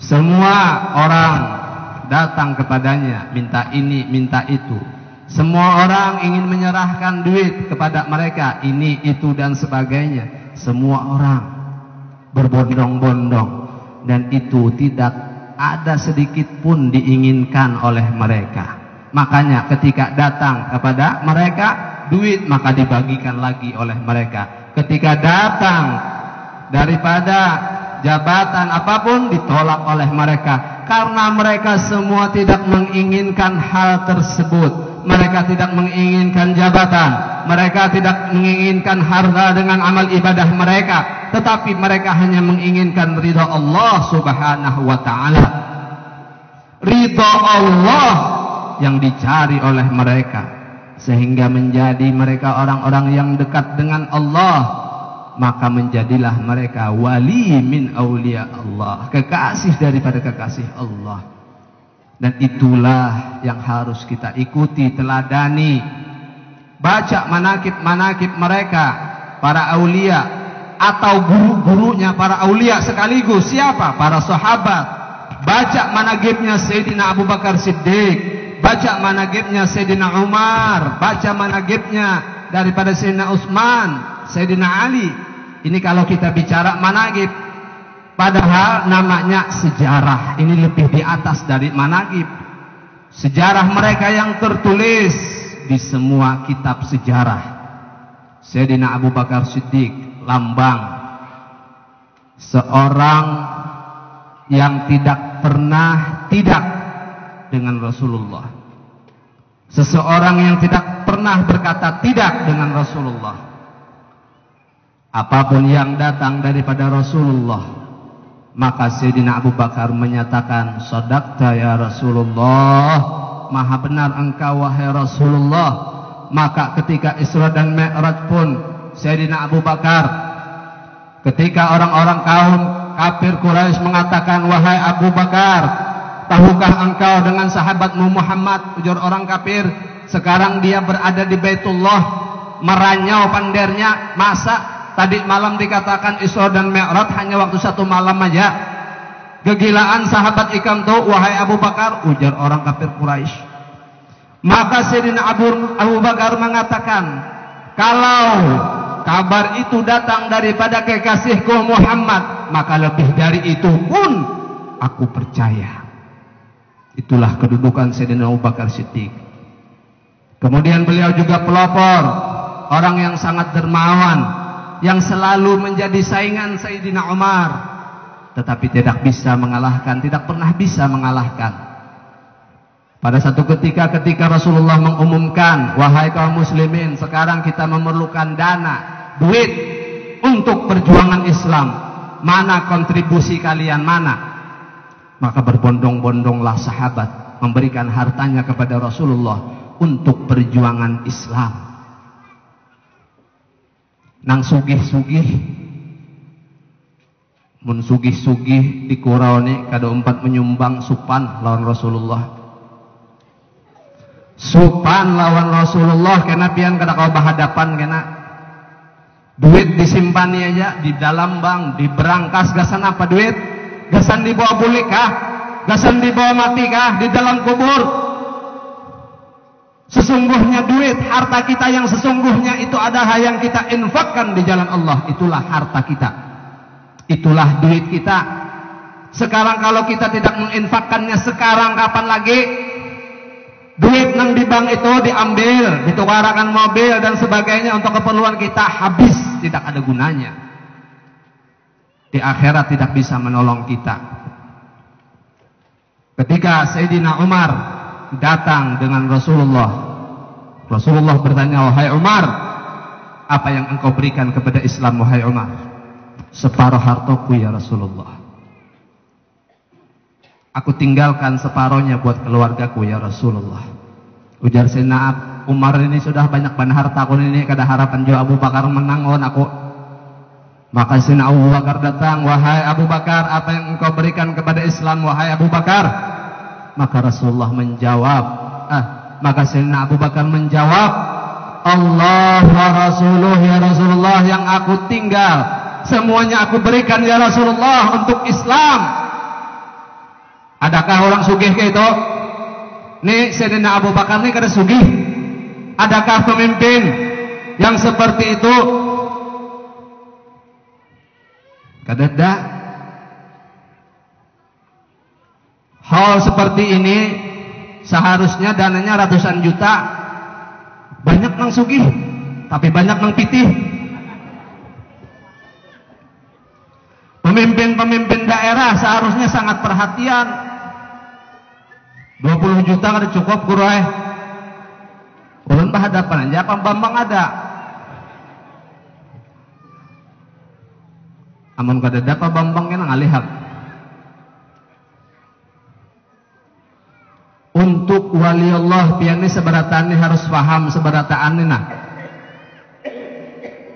Semua orang datang kepadanya, minta ini, minta itu. Semua orang ingin menyerahkan duit kepada mereka, ini, itu, dan sebagainya. Semua orang berbondong-bondong, dan itu tidak ada sedikit pun diinginkan oleh mereka. Makanya ketika datang kepada mereka duit, maka dibagikan lagi oleh mereka. Ketika datang daripada jabatan apapun, ditolak oleh mereka, karena mereka semua tidak menginginkan hal tersebut. Mereka tidak menginginkan jabatan, mereka tidak menginginkan harta dengan amal ibadah mereka, tetapi mereka hanya menginginkan ridha Allah Subhanahu wa ta'ala. Ridha Allah yang dicari oleh mereka, sehingga menjadi mereka orang-orang yang dekat dengan Allah. Maka menjadilah mereka wali min aulia Allah, kekasih daripada kekasih Allah. Dan itulah yang harus kita ikuti, teladani. Baca manakib-manakib mereka, para aulia, atau guru-gurunya para aulia sekaligus. Siapa? Para sahabat. Baca manakibnya Sayyidina Abu Bakar Siddiq, baca manakibnya Sayyidina Umar, baca manakibnya daripada Sayyidina Utsman, Sayyidina Ali. Ini kalau kita bicara manakib. Padahal namanya sejarah, ini lebih di atas dari manaqib. Sejarah mereka yang tertulis di semua kitab sejarah. Sayyidina Abu Bakar Siddiq, lambang seorang yang tidak pernah tidak dengan Rasulullah. Seseorang yang tidak pernah berkata tidak dengan Rasulullah. Apapun yang datang daripada Rasulullah, maka Sayyidina Abu Bakar menyatakan, "Shadaqta ya Rasulullah, maha benar engkau wahai Rasulullah." Maka ketika Isra dan Mi'raj pun Sayyidina Abu Bakar, ketika orang-orang kaum kafir Quraisy mengatakan, "Wahai Abu Bakar, tahukah engkau dengan sahabatmu Muhammad?" Ujar orang kafir, "Sekarang dia berada di Baitullah, meranyau pandernya. Masa tadi malam dikatakan Isra dan Mi'raj hanya waktu satu malam aja? Kegilaan sahabat ikam tuh, wahai Abu Bakar," ujar orang kafir Quraisy. Maka Sayyidina Abu Bakar mengatakan, "Kalau kabar itu datang daripada kekasihku Muhammad, maka lebih dari itu pun aku percaya." Itulah kedudukan Sayyidina Abu Bakar Siddiq. Kemudian beliau juga pelopor, orang yang sangat dermawan, yang selalu menjadi saingan Sayyidina Umar, tetapi tidak bisa mengalahkan, tidak pernah bisa mengalahkan. Pada satu ketika Rasulullah mengumumkan, "Wahai kaum muslimin, sekarang kita memerlukan dana, duit untuk perjuangan Islam. Mana kontribusi kalian, mana?" Maka berbondong-bondonglah sahabat memberikan hartanya kepada Rasulullah untuk perjuangan Islam. Nang sugih-sugih, mun sugih-sugih dikuraoni kada umpat menyumbang supan lawan Rasulullah. Supan lawan Rasulullah kena pian kada kau bahadapan kena. Duit disimpani aja di dalam bank, di berangkas. Gasan apa duit? Gasan dibawa bulik kah? Gasan dibawa mati kah? Di dalam kubur. Sesungguhnya duit, harta kita yang sesungguhnya itu adalah yang kita infakkan di jalan Allah. Itulah harta kita, itulah duit kita. Sekarang kalau kita tidak menginfakkannya sekarang, kapan lagi? Duit nang di bank itu diambil, ditukarkan mobil dan sebagainya untuk keperluan kita, habis, tidak ada gunanya. Di akhirat tidak bisa menolong kita. Ketika Sayyidina Umar datang dengan Rasulullah, Rasulullah bertanya, "Wahai Umar, apa yang engkau berikan kepada Islam, wahai Umar?" "Separuh hartaku ya Rasulullah. Aku tinggalkan separohnya buat keluargaku ya Rasulullah." Ujar Sayyidina Umar, "Ini sudah banyak harta aku ini, kada harapan jauh Abu Bakar menangon aku." Maka Sayyidina Abu Bakar datang, "Wahai Abu Bakar, apa yang engkau berikan kepada Islam, wahai Abu Bakar?" Maka Rasulullah menjawab, maka Sayyidina Abu Bakar menjawab, "Allah wa Rasuluh ya Rasulullah, yang aku tinggal semuanya aku berikan ya Rasulullah untuk Islam." Adakah orang sugih kayak itu? Nih Sayyidina Abu Bakar nih kada sugih. Adakah pemimpin yang seperti itu? Kada ada. Hal seperti ini seharusnya dananya ratusan juta. Banyak nang sugih, tapi banyak nang pitih. Pemimpin-pemimpin daerah seharusnya sangat perhatian. 20 juta kada cukup kuroy. Ulun berhadapan aja Pak Bambang ada. Amun kada ada Pak Bambang kena ngalihap. Untuk wali Allah piannya seberatan harus paham seberatan nah.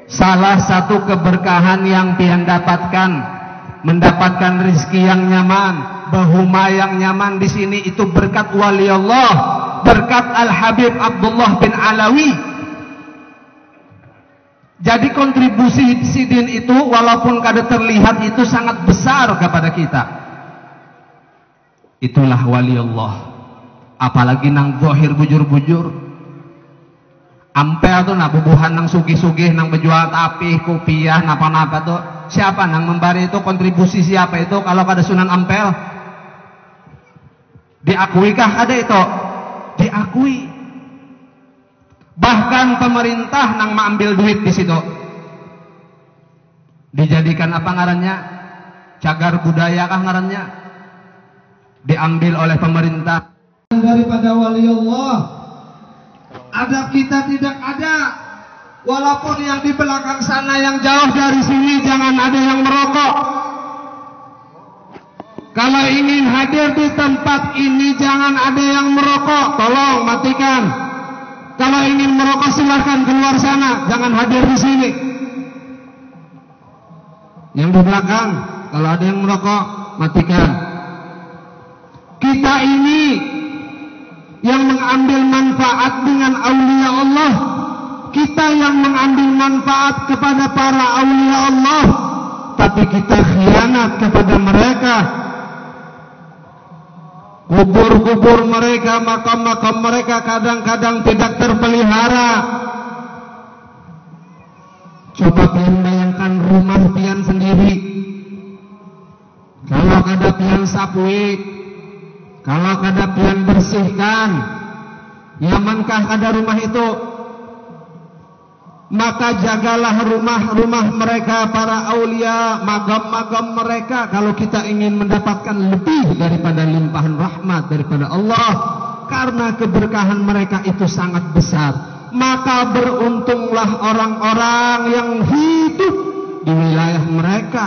Salah satu keberkahan yang pian dapatkan, mendapatkan rezeki yang nyaman, bahuma yang nyaman di sini itu berkat wali Allah, berkat Al Habib Abdullah bin Alawi. Jadi kontribusi sidin itu walaupun kada terlihat itu sangat besar kepada kita. Itulah wali Allah. Apalagi nang zahir bujur-bujur. Ampel tuh nak bubuhan nang sugih-sugih nang berjual tapih, kopiah, napa-napa tuh. Siapa nang memberi itu, kontribusi siapa itu kalau kada Sunan Ampel? Diakuikah ada itu? Diakui. Bahkan pemerintah nang mengambil duit di situ. Dijadikan apa ngarannya? Cagar budaya kah ngarannya? Diambil oleh pemerintah. Daripada wali Allah, adab kita tidak ada. Walaupun yang di belakang sana yang jauh dari sini jangan ada yang merokok. Kalau ingin hadir di tempat ini jangan ada yang merokok, tolong matikan. Kalau ingin merokok silahkan keluar sana, jangan hadir di sini. Yang di belakang, kalau ada yang merokok, matikan. Kita ini yang mengambil manfaat dengan aulia Allah, kita yang mengambil manfaat kepada para aulia Allah, tapi kita khianat kepada mereka. Kubur-kubur mereka, makam-makam mereka kadang-kadang tidak terpelihara. Coba pian bayangkan rumah pian sendiri, kalau kada pian sapui, kalau kada pian bersihkan, nyamankah kada rumah itu? Maka jagalah rumah-rumah mereka, para aulia, magam-magam mereka. Kalau kita ingin mendapatkan lebih daripada limpahan rahmat daripada Allah, karena keberkahan mereka itu sangat besar, maka beruntunglah orang-orang yang hidup di wilayah mereka.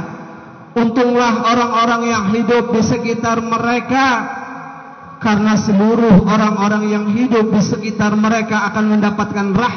Untunglah orang-orang yang hidup di sekitar mereka, karena seluruh orang-orang yang hidup di sekitar mereka akan mendapatkan rahmat.